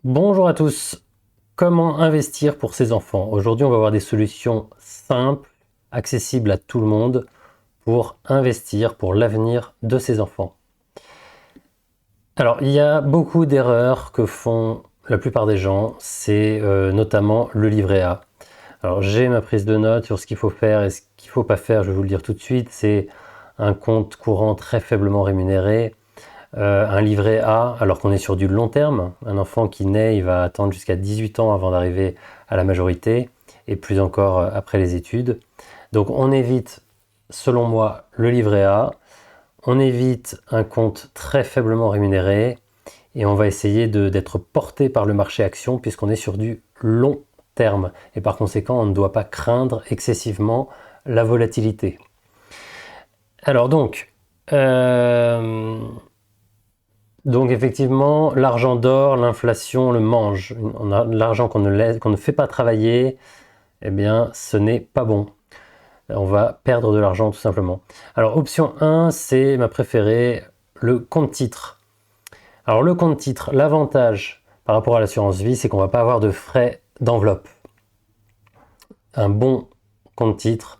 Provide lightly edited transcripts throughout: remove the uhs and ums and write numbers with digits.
Bonjour à tous. Comment investir pour ses enfants? Aujourd'hui, on va voir des solutions simples, accessibles à tout le monde pour investir pour l'avenir de ses enfants. Alors, il y a beaucoup d'erreurs que font la plupart des gens, c'est notamment le livret A. Alors, j'ai ma prise de notes sur ce qu'il faut faire et ce qu'il ne faut pas faire, je vais vous le dire tout de suite. C'est un compte courant très faiblement rémunéré. Un livret A, alors qu'on est sur du long terme. Un enfant qui naît, il va attendre jusqu'à 18 ans avant d'arriver à la majorité, et plus encore après les études. Donc on évite, selon moi, le livret A, on évite un compte très faiblement rémunéré, et on va essayer d'être porté par le marché action, puisqu'on est sur du long terme. Et par conséquent, on ne doit pas craindre excessivement la volatilité. Alors euh, donc effectivement, l'argent dort, l'inflation le mange. On a l'argent qu'on ne fait pas travailler, eh bien, ce n'est pas bon. On va perdre de l'argent tout simplement. Alors option 1, c'est ma préférée, le compte titre. Alors le compte titre, l'avantage par rapport à l'assurance vie, c'est qu'on ne va pas avoir de frais d'enveloppe. Un bon compte titre,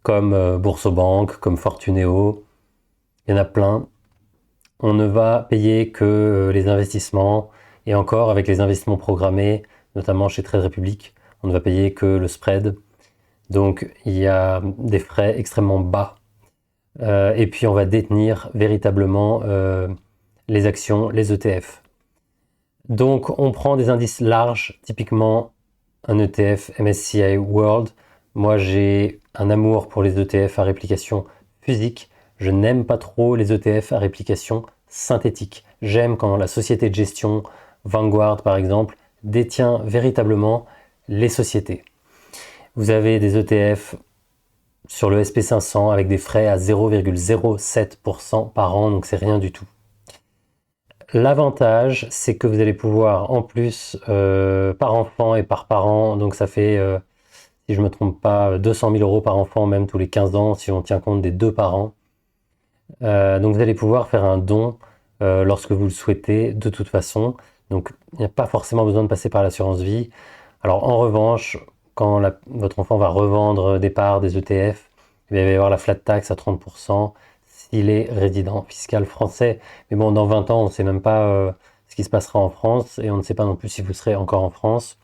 comme Boursorama, comme Fortuneo, il y en a plein. On ne va payer que les investissements, et encore avec les investissements programmés, notamment chez Trade Republic, on ne va payer que le spread. Donc il y a des frais extrêmement bas. Et puis on va détenir véritablement les actions, les ETF. Donc on prend des indices larges, typiquement un ETF MSCI World. Moi j'ai un amour pour les ETF à réplication physique. Je n'aime pas trop les ETF à réplication synthétique. J'aime quand la société de gestion, Vanguard par exemple, détient véritablement les sociétés. Vous avez des ETF sur le SP500 avec des frais à 0,07% par an, donc c'est rien du tout. L'avantage, c'est que vous allez pouvoir en plus par enfant et par parent, donc ça fait, si je ne me trompe pas, 200 000 euros par enfant, même tous les 15 ans, si on tient compte des deux parents. Donc vous allez pouvoir faire un don lorsque vous le souhaitez, de toute façon. Donc il n'y a pas forcément besoin de passer par l'assurance vie. Alors en revanche, quand votre enfant va revendre des parts, des ETF, il va y avoir la flat tax à 30% s'il est résident fiscal français. Mais bon, dans 20 ans, on ne sait même pas ce qui se passera en France, et on ne sait pas non plus si vous serez encore en France.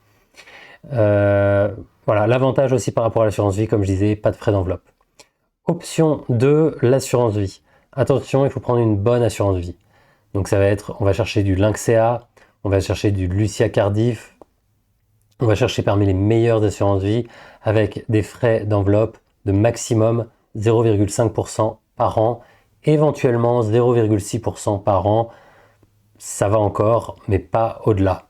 Euh, voilà, l'avantage aussi par rapport à l'assurance vie, comme je disais, pas de frais d'enveloppe. Option 2, l'assurance vie. Attention, il faut prendre une bonne assurance vie. Donc ça va être, on va chercher du Lynxea, on va chercher du Lucia Cardiff, on va chercher parmi les meilleures assurances vie avec des frais d'enveloppe de maximum 0,5% par an, éventuellement 0,6% par an, ça va encore, mais pas au-delà.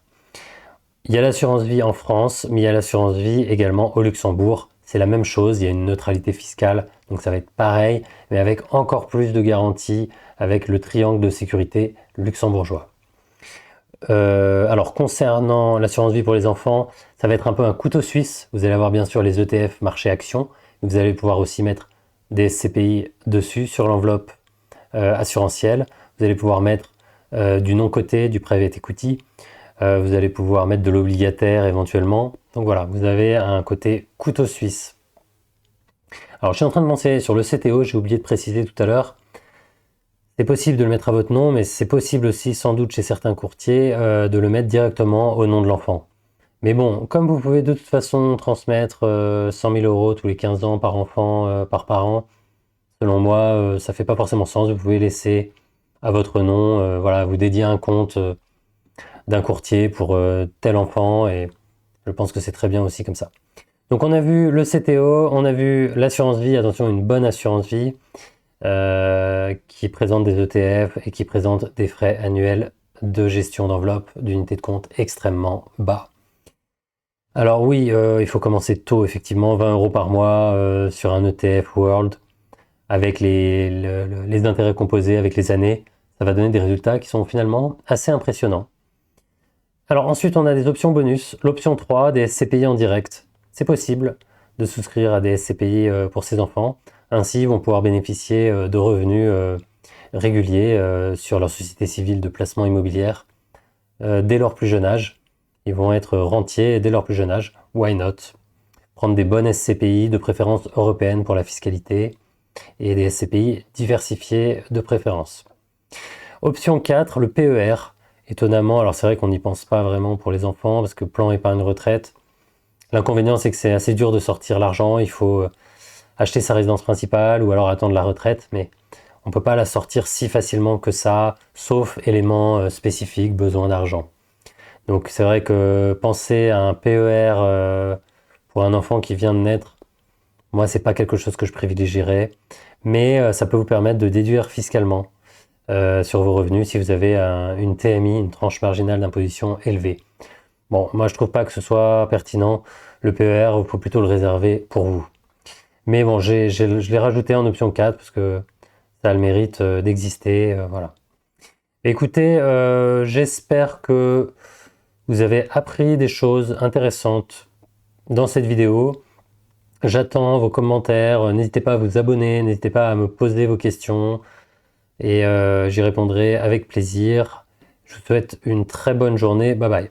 Il y a l'assurance vie en France, mais il y a l'assurance vie également au Luxembourg. C'est la même chose, il y a une neutralité fiscale, donc ça va être pareil, mais avec encore plus de garanties, avec le triangle de sécurité luxembourgeois. Alors concernant l'assurance vie pour les enfants, ça va être un peu un couteau suisse. Vous allez avoir bien sûr les ETF marché action. Vous allez pouvoir aussi mettre des SCPI dessus sur l'enveloppe assurantielle. Vous allez pouvoir mettre du non coté, du private equity. Vous allez pouvoir mettre de l'obligataire éventuellement. Donc voilà, vous avez un côté couteau suisse. Alors je suis en train de penser sur le CTO, j'ai oublié de préciser tout à l'heure. C'est possible de le mettre à votre nom, mais c'est possible aussi, sans doute chez certains courtiers, de le mettre directement au nom de l'enfant. Mais bon, comme vous pouvez de toute façon transmettre 100 000 euros tous les 15 ans par enfant, par parent, selon moi, ça fait pas forcément sens. Vous pouvez laisser à votre nom, voilà, vous dédier un compte d'un courtier pour tel enfant, et je pense que c'est très bien aussi comme ça. Donc on a vu le CTO, on a vu l'assurance vie, attention, une bonne assurance vie. Qui présente des ETF et qui présente des frais annuels de gestion d'enveloppe d'unité de compte extrêmement bas. Alors oui, il faut commencer tôt, effectivement, 20 euros par mois sur un ETF World, avec les intérêts composés avec les années, ça va donner des résultats qui sont finalement assez impressionnants. Alors ensuite, on a des options bonus. L'option 3, des SCPI en direct. C'est possible de souscrire à des SCPI pour ses enfants. Ainsi, ils vont pouvoir bénéficier de revenus réguliers sur leur société civile de placement immobilière. dès leur plus jeune âge. Ils vont être rentiers dès leur plus jeune âge. Why not? Prendre des bonnes SCPI, de préférence européennes pour la fiscalité, et des SCPI diversifiés de préférence. Option 4, le PER. Étonnamment, alors c'est vrai qu'on n'y pense pas vraiment pour les enfants, parce que plan épargne retraite, l'inconvénient c'est que c'est assez dur de sortir l'argent, il faut acheter sa résidence principale ou alors attendre la retraite, mais on ne peut pas la sortir si facilement que ça, sauf éléments spécifiques, besoin d'argent. Donc c'est vrai que penser à un PER pour un enfant qui vient de naître, moi c'est pas quelque chose que je privilégierais, mais ça peut vous permettre de déduire fiscalement sur vos revenus si vous avez une TMI, une tranche marginale d'imposition élevée. Bon, moi je trouve pas que ce soit pertinent. Le PER, il faut plutôt le réserver pour vous. Mais bon, je l'ai rajouté en option 4 parce que ça a le mérite d'exister. Voilà. Écoutez, j'espère que vous avez appris des choses intéressantes dans cette vidéo. J'attends vos commentaires. N'hésitez pas à vous abonner, n'hésitez pas à me poser vos questions et j'y répondrai avec plaisir. Je vous souhaite une très bonne journée. Bye bye.